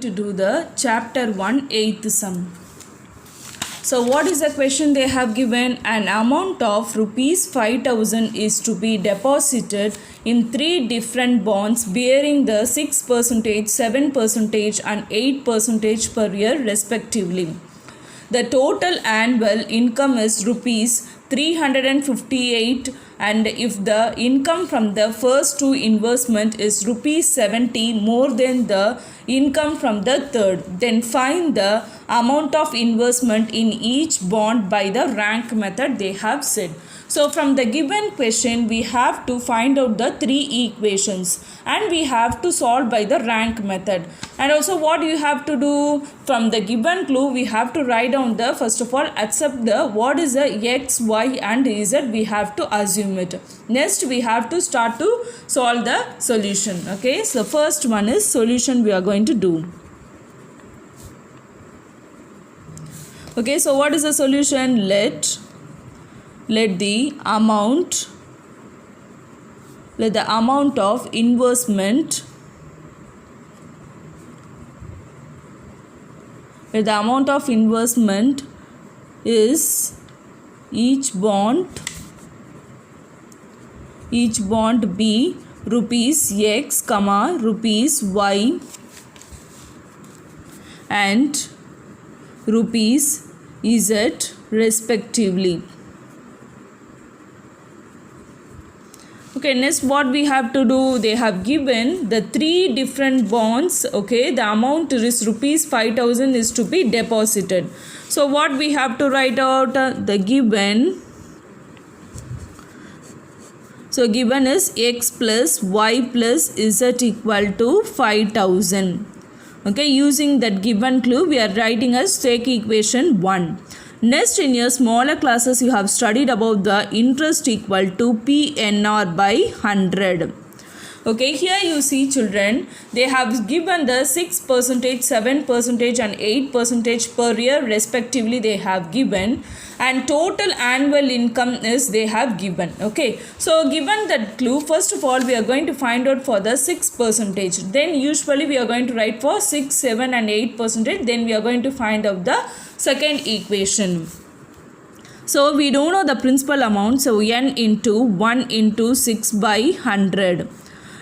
to do the chapter 1 8th sum. So what is the question they have given? An amount of rupees 5,000 is to be deposited in 3 different bonds bearing the 6%, 7% and 8% per year respectively. The total annual income is rupees 358, and if the income from the first 2 investment is rupees 70 more than the income from the third, then find the amount of investment in each bond by the rank method they have said. So from the given question we have to find out the 3 equations and we have to solve by the rank method. And also what you have to do, from the given clue we have to write down the, first of all, accept the what is the x, y and z, we have to assume it. Next we have to start to solve the solution. Okay, so first one is solution we are going to do. Okay, so what is the solution? Let the amount of investment is each bond be rupees x, rupees y and rupees z respectively. Okay, next what we have to do, they have given the 3 different bonds. Okay, the amount is rupees 5,000 is to be deposited. So what we have to write out, the given. So given is x plus y plus z equal to 5,000. Okay, using that given clue we are writing as take equation 1. Next, in your smaller classes you have studied about the interest equal to PNR by 100. Okay, here you see children, they have given the 6%, 7% and 8% per year respectively they have given, and total annual income is they have given. Okay, so given that clue, first of all we are going to find out for the 6%, then usually we are going to write for 6, 7 and 8%, then we are going to find out the second equation. So we don't know the principal amount, so n into 1 into 6 by 100.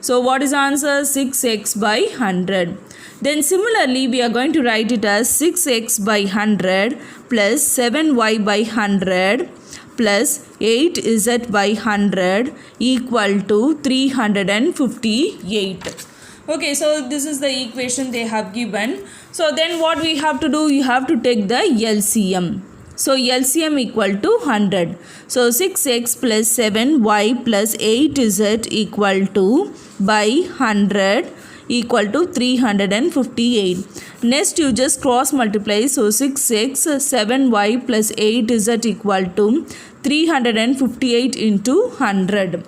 So what is the answer? 6x by 100. Then similarly we are going to write it as 6x by 100 plus 7y by 100 plus 8z by 100 equal to 358. Okay, so this is the equation they have given. So then what we have to do, you have to take the LCM. So LCM equal to 100. So 6x plus 7y plus 8z equal to by 100 equal to 358. Next you just cross multiply. So 6x 7y plus 8z equal to 358 into 100.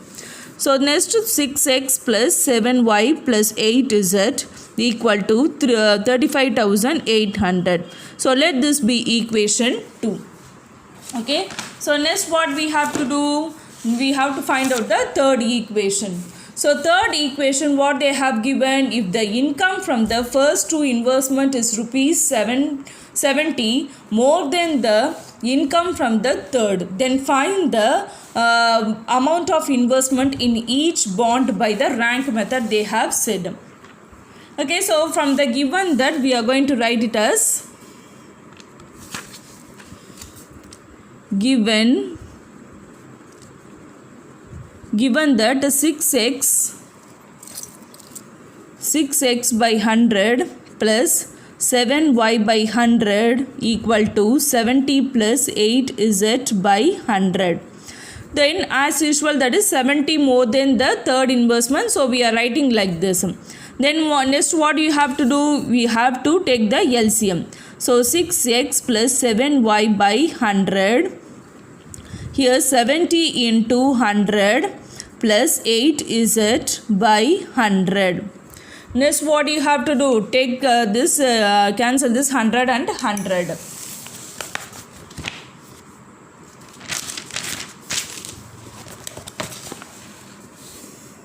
So next 6x plus 7y plus 8z equal to 35,800. So let this be equation 2. Okay. So next what we have to do, we have to find out the third equation. So third equation what they have given, if the income from the first 2 investment is rupees 70 more than the income from the third, then find the amount of investment in each bond by the rank method they have said. Okay, so from the given that we are going to write it as given that 6x by 100 plus 7y by 100 equal to 70 plus 8z by 100. Then as usual that is 70 more than the third investment, so we are writing like this. Then next what you have to do, we have to take the LCM. So 6x plus 7y by 100, here 70 into 100 plus 8z by 100. Next what you have to do, take cancel this 100 and 100.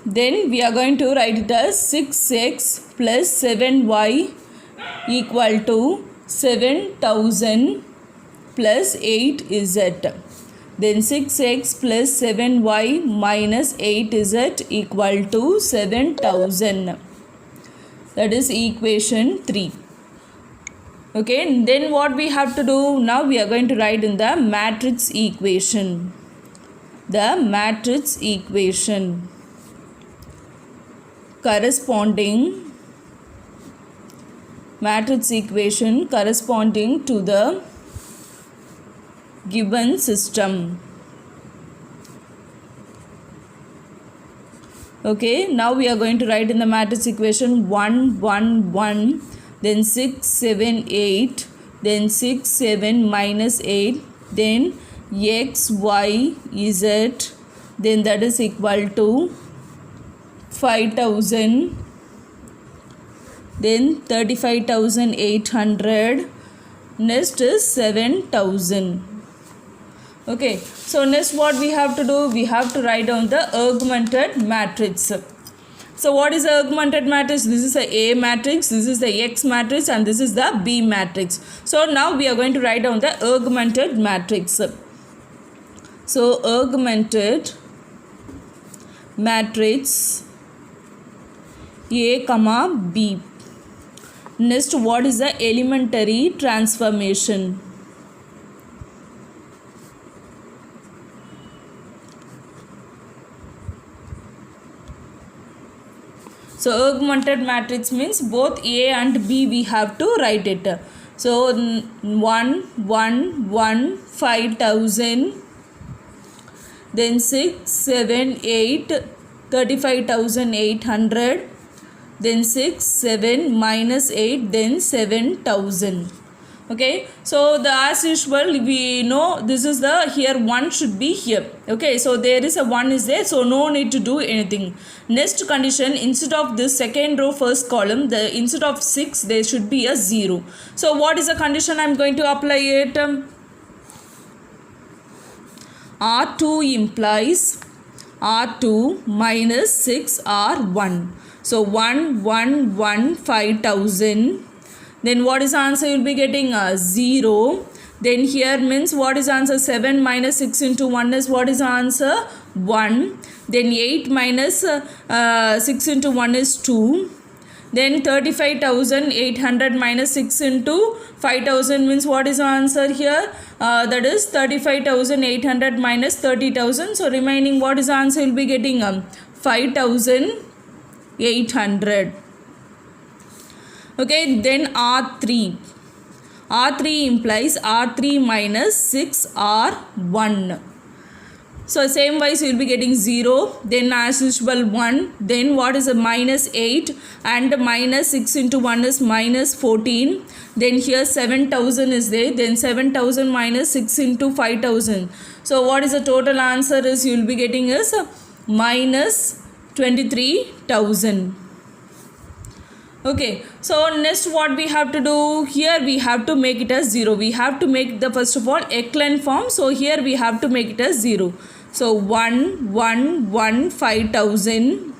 Then we are going to write it as 6x plus 7y equal to 7000 plus 8z. Then 6x plus 7y minus 8z equal to 7000. That is equation 3. Okay, then what we have to do now, we are going to write in the matrix equation. The matrix equation corresponding to the given system. Okay, now we are going to write in the matrix equation 1 1 1, then 6 7 8, then 6 7 minus 8, then x y z, then that is equal to 5000, then 35,800, next is 7000. Okay, so next what we have to do, we have to write down the augmented matrix. So what is the augmented matrix? This is the A matrix, this is the X matrix, and this is the B matrix. So now we are going to write down the augmented matrix. So augmented matrix A comma B. Next, what is the elementary transformation? So augmented matrix means both A and B we have to write it. So 1 1 1 5000, then 6 7 8 35,800, then 6 7 minus 8, then 7000. Okay, so as usual we know this is the, here 1 should be here. Okay, so there is a 1 is there, so no need to do anything. Next condition, instead of this second row first column, the instead of 6 there should be a 0. So what is the condition? I am going to apply it. R2 implies R2 minus 6 R1. So 1 1 1 5000. Then what is answer? You will be getting a 0. Then here means what is answer? 7 minus 6 into 1 is what is answer? 1. Then 8 minus 6 into 1 is 2. Then 35,800 minus 6 into 5,000 means what is answer here? That is 35,800 minus 30,000. So remaining what is answer? You will be getting 5,800. Okay, then R3. R3 implies R3 minus 6 R1. So same wise you will be getting 0. Then as usual 1. Then what is a minus 8, and minus 6 into 1 is minus 14. Then here 7,000 is there. Then 7,000 minus 6 into 5,000. So what is the total answer is you will be getting is minus 23,000. Okay, so next what we have to do, here we have to make it as 0. We have to make the first of all echelon form. So here we have to make it as 0. So 1 1 1 5000,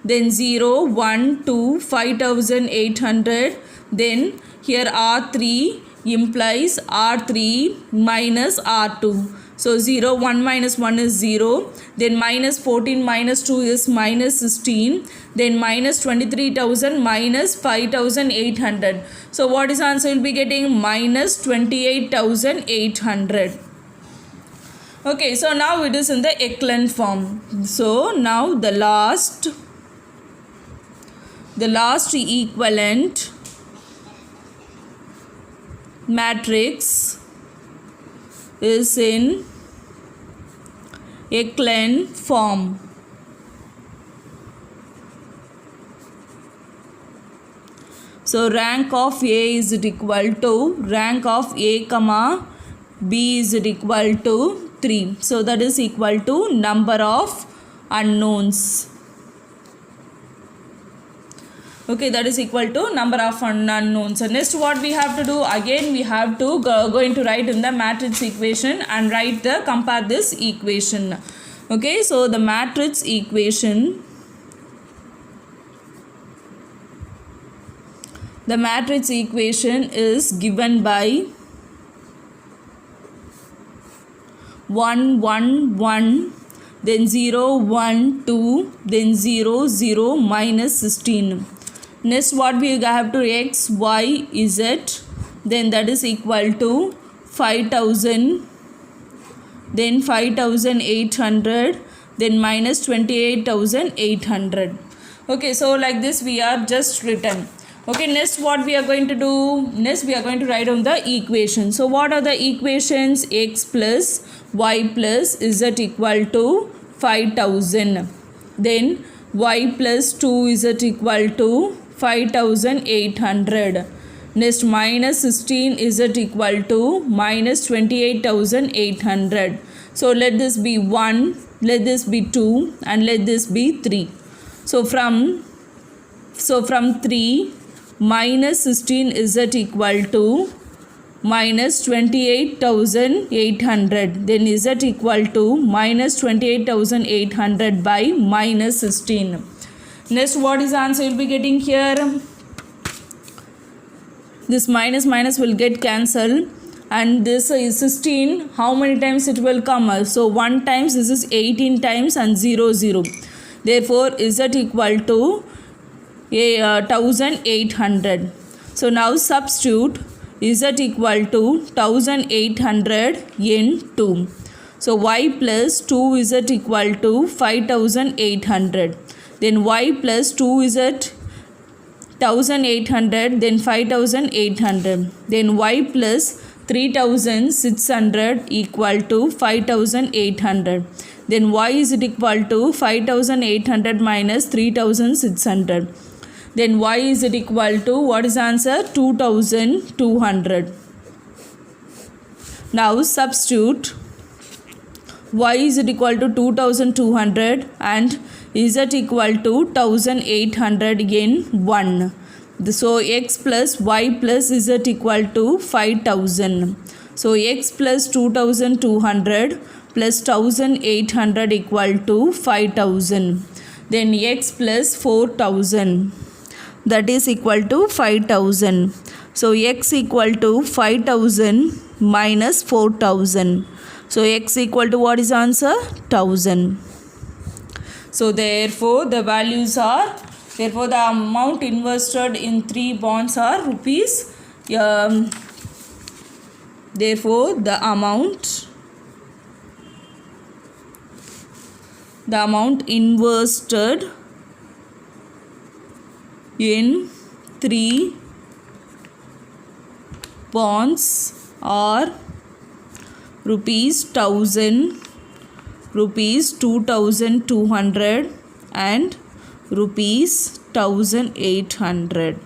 then 0 1 2 5800. Then here R3 implies R3 minus R2. So 0 1 minus 1 is 0. Then minus 14 minus 2 is minus 16. Then minus 23,000 minus 5,800. So what is answer? You will be getting minus 28,800. Okay, so now it is in the echelon form. So now the last equivalent matrix is in echelon form. So rank of A is equal to rank of A comma B is equal to 3. So that is equal to number of unknowns. Okay, that is equal to number of unknowns. So next what we have to do, again we have to going to write in the matrix equation and compare this equation. Okay, so the matrix equation The matrix equation is given by 1 1 1, then 0 1 2, then 0 0 minus 16. Next what we have to x y z, then that is equal to 5000, then 5800, then minus 28800. Okay, so like this we are just written. Okay, next what we are going to do? Next we are going to write down the equation. So what are the equations? X plus y plus z equal to 5000. Then y plus 2z equal to 5800. Next minus 16z equal to minus 28800. So let this be 1, let this be 2, and let this be 3. So from 3 minus 16z equal to minus 28,800. Then z equal to minus 28,800 by minus 16. Next what is the answer you will be getting here? This minus minus will get cancelled, and this is 16. How many times it will come? So 1 times, this is 18 times, and 0 0. Therefore z equal to 1800. So now substitute z equal to 1800 in 2. So y plus 2z equal to 5800. Then y plus 2z 1800, then 5800. Then y plus 3600 equal to 5800. Then y is equal to 5800 minus 3600. Then y is equal to, what is the answer? 2200. Now substitute y is equal to 2200 and z equal to 1800 in 1. So x plus y plus z equal to 5000. So x plus 2200 plus 1800 equal to 5000. Then x plus 4000, that is equal to 5000. So x equal to 5000 minus 4000. So x equal to, what is the answer? 1000. So therefore the values are, therefore the amount invested in 3 bonds are rupees. Therefore the amount invested in 3 bonds are rupees 1000, rupees 2200 and rupees 1800.